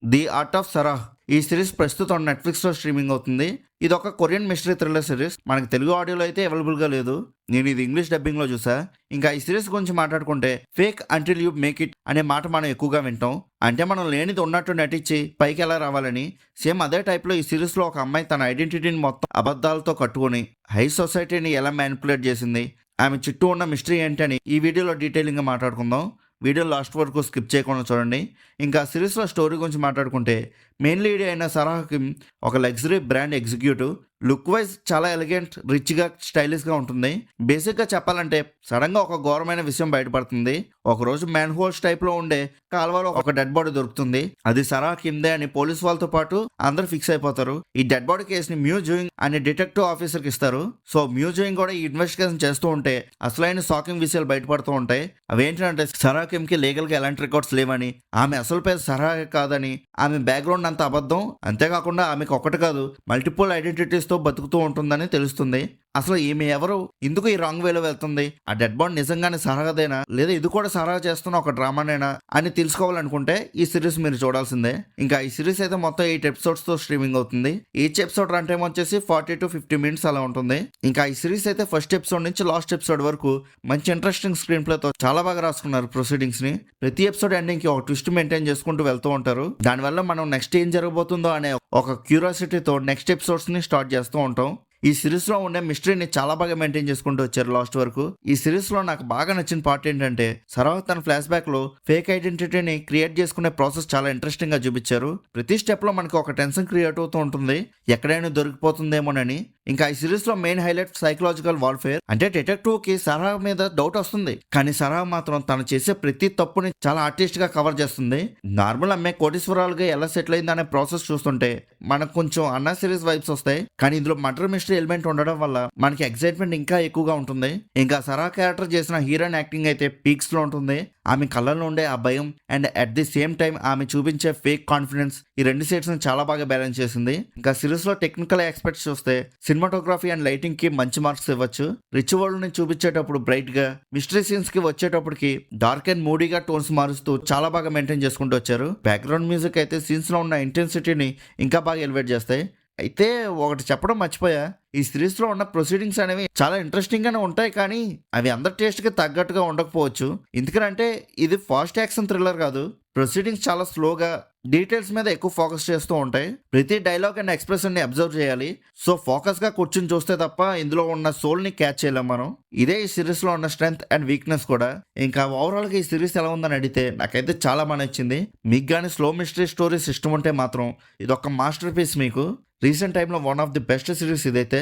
The art of సరాహ్ ఈ series ప్రస్తుతం నెట్ఫ్లిక్స్లో స్ట్రీమింగ్ అవుతుంది. ఇది ఒక కొరియన్ మిస్టరీ థ్రిల్లర్ సిరీస్. మనకి తెలుగు ఆడియోలో అయితే అవైలబుల్గా లేదు. నేను ఇది ఇంగ్లీష్ డబ్బింగ్లో చూసా. ఇంకా ఈ సిరీస్ గురించి మాట్లాడుకుంటే fake until you make it అనే మాట మనం ఎక్కువగా వింటాం. అంటే మనం లేనిది ఉన్నట్టు నటించి పైకి ఎలా రావాలని. సేమ్ అదే టైప్లో ఈ సిరీస్లో ఒక అమ్మాయి తన ఐడెంటిటీని మొత్తం అబద్ధాలతో కట్టుకొని హై సొసైటీని ఎలా మ్యానిపులేట్ చేసింది, ఆమె చుట్టూ ఉన్న మిస్టరీ ఏంటని ఈ వీడియోలో డీటెయిలింగ్గా మాట్లాడుకుందాం. వీడియో లాస్ట్ వరకు స్కిప్ చేయకుండా చూడండి. ఇంకా సిరీస్లో స్టోరీ గురించి మాట్లాడుకుంటే మెయిన్ లీడ్ అయిన సరాహ్ కిమ్ ఒక luxury brand executive. Look wise చాలా ఎలిగెంట్, రిచ్గా, స్టైలిష్గా ఉంటుంది. బేసిక్గా చెప్పాలంటే సడన్గా ఒక ఘోరమైన విషయం బయటపడుతుంది. ఒకరోజు మ్యాన్ హోల్స్ టైప్లో ఉండే కాలువలో ఒక డెడ్ బాడీ దొరుకుతుంది. అది సరాహ్ కిమ్దే అని పోలీస్ వాళ్ళతో పాటు అందరూ ఫిక్స్ అయిపోతారు. ఈ డెడ్ బాడీ కేసుని మ్యూ జూయింగ్ అనే డిటెక్టివ్ ఆఫీసర్కి ఇస్తారు. సో మ్యూ జూయింగ్ కూడా ఈ ఇన్వెస్టిగేషన్ చేస్తూ ఉంటే అసలైన షాకింగ్ విషయాలు బయటపడుతూ ఉంటాయి. అవేంటంటే సరాహ్ కిమ్కి లీగల్గా ఎలాంటి రికార్డ్స్ లేవని, ఆమె అసలు పేరు సరాహ్ కాదని, ఆమె బ్యాక్గ్రౌండ్ అంత అబద్ధం, అంతేకాకుండా ఆమెకు ఒకటి కాదు మల్టిపుల్ ఐడెంటిటీస్తో బతుకుతూ ఉంటుందని తెలుస్తుంది. అసలు ఈమె ఎవరు, ఎందుకు ఈ రాంగ్ వేలో వెళ్తుంది, ఆ డెడ్ బాడీ నిజంగానే సరాహదేనా లేదా ఇది కూడా సరాహ చేస్తున్న ఒక డ్రామానేనా అని తెలుసుకోవాలనుకుంటే ఈ సిరీస్ మీరు చూడాల్సిందే. ఇంకా ఈ సిరీస్ అయితే మొత్తం 8 ఎపిసోడ్స్తో స్ట్రీమింగ్ అవుతుంది. ఈచ్ ఎపిసోడ్ రన్ టైం వచ్చేసి 40 to 50 minutes అలా ఉంటుంది. ఇంకా ఈ సిరీస్ అయితే ఫస్ట్ ఎపిసోడ్ నుంచి లాస్ట్ ఎపిసోడ్ వరకు మంచి ఇంట్రెస్టింగ్ స్క్రీన్ ప్లేతో చాలా బాగా రాసుకున్నారు ప్రొసీడింగ్స్ ని. ప్రతి ఎపిసోడ్ ఎండింగ్ కి ఒక ట్విస్ట్ మెయింటైన్ చేసుకుంటూ వెళ్తూ ఉంటారు. దానివల్ల మనం నెక్స్ట్ ఏం జరగబోతుందో అనే ఒక క్యూరియాసిటీతో నెక్స్ట్ ఎపిసోడ్స్ ని స్టార్ట్ చేస్తూ ఉంటాం. ఈ సిరీస్ లో ఉండే మిస్టరీని చాలా బాగా మెయింటైన్ చేసుకుంటూ వచ్చారు లాస్ట్ వరకు. ఈ సిరీస్ లో నాకు బాగా నచ్చిన పార్ట్ ఏంటంటే సరాహ్ తన ఫ్లాష్ బ్యాక్ లో ఫేక్ ఐడెంటిటీని క్రియేట్ చేసుకునే ప్రాసెస్ చాలా ఇంట్రెస్టింగ్ గా చూపించారు. ప్రతి స్టెప్ లో మనకి ఒక టెన్షన్ క్రియేట్ అవుతూ ఉంటుంది, ఎక్కడైనా దొరికిపోతుందేమోనని. ఇంకా ఈ సిరీస్ లో మెయిన్ హైలైట్ సైకలాజికల్ వార్ఫేర్. అంటే డిటెక్టివ్ కి సరాహ్ మీద డౌట్ వస్తుంది, కానీ సరాహ్ మాత్రం తను చేసే ప్రతి తప్పుని చాలా ఆర్టిస్ట్ గా కవర్ చేస్తుంది. నార్మల్ అమ్మాయి కోటీశ్వరాలుగా ఎలా సెటిల్ అయింది అనే ప్రాసెస్ చూస్తుంటే మనకు కొంచెం అన్నా సిరీస్ వైబ్స్ వస్తాయి. కానీ ఇందులో మర్డర్ మిస్టరీ ఎలిమెంట్ ఉండడం వల్ల మనకి ఎక్సైట్మెంట్ ఇంకా ఎక్కువగా ఉంటుంది. ఇంకా సరాహ్ క్యారెక్టర్ చేసిన హీరోయిన్ యాక్టింగ్ అయితే పీక్స్ లో ఉంటుంది. ఆమె కళ్ళల్లో ఉండే ఆ భయం and at the same time ఆమె చూపించే ఫేక్ కాన్ఫిడెన్స్, ఈ రెండు సైడ్స్ ని చాలా బాగా బ్యాలెన్స్ చేసింది. ఇంకా సిరీస్ లో టెక్నికల్ ఆస్పెక్ట్స్ చూస్తే సినిమాటోగ్రఫీ అండ్ లైటింగ్ కి మంచి మార్క్స్ ఇవ్వచ్చు. రిచ్ వరల్డ్ ని చూపించేటప్పుడు బ్రైట్ గా, మిస్టరీ సీన్స్ కి వచ్చేటప్పటికి డార్క్ అండ్ మూడీగా టోన్స్ మారుస్తూ చాలా బాగా మెయింటైన్ చేసుకుంటూ వచ్చారు. బ్యాక్గ్రౌండ్ మ్యూజిక్ అయితే సీన్స్ లో ఉన్న ఇంటెన్సిటీని ఇంకా బాగా ఎలివేట్ చేస్తాయి. అయితే ఒకటి చెప్పడం మర్చిపోయా, ఈ సిరీస్ లో ఉన్న ప్రొసీడింగ్స్ అనేవి చాలా ఇంట్రెస్టింగ్ గానే ఉంటాయి, కానీ అవి అందరి టేస్ట్ కి తగ్గట్టుగా ఉండకపోవచ్చు. ఎందుకంటే ఇది ఫాస్ట్ యాక్షన్ థ్రిల్లర్ కాదు. ప్రొసీడింగ్స్ చాలా స్లోగా, డీటెయిల్స్ మీద ఎక్కువ ఫోకస్ చేస్తూ ఉంటాయి. ప్రతి డైలాగ్ అండ్ ఎక్స్ప్రెషన్ ని అబ్జర్వ్ చేయాలి. సో ఫోకస్ గా కూర్చుని చూస్తే తప్ప ఇందులో ఉన్న సోల్ ని క్యాచ్ చేయలేం మనం. ఇదే ఈ సిరీస్ లో ఉన్న స్ట్రెంగ్త్ అండ్ వీక్నెస్ కూడా. ఇంకా ఓవరాల్ గా ఈ సిరీస్ ఎలా ఉందని అడిగితే నాకైతే చాలా బాగా నచ్చింది. మీకు కానీ స్లో మిస్టరీ స్టోరీస్ ఇష్టం ఉంటే మాత్రం ఇది ఒక మాస్టర్ పీస్. మీకు రీసెంట్ టైంలో one of the best series ఇదైతే.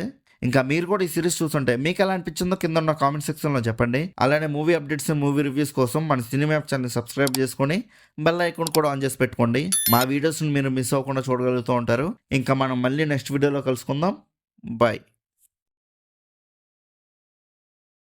ఇంకా మీరు కూడా ఈ సిరీస్ చూస్తుంటే మీకు ఎలా అనిపించిందో కింద ఉన్న కామెంట్ సెక్షన్లో చెప్పండి. అలానే మూవీ అప్డేట్స్, మూవీ రివ్యూస్ కోసం మన సినిమా యాప్ ఛానల్ సబ్స్క్రైబ్ చేసుకొని బెల్ ఐకాన్ కూడా ఆన్ చేసి పెట్టుకోండి. మా వీడియోస్ని మీరు మిస్ అవ్వకుండా చూడగలుగుతూ ఉంటారు. ఇంకా మనం మళ్ళీ నెక్స్ట్ వీడియోలో కలుసుకుందాం. బాయ్.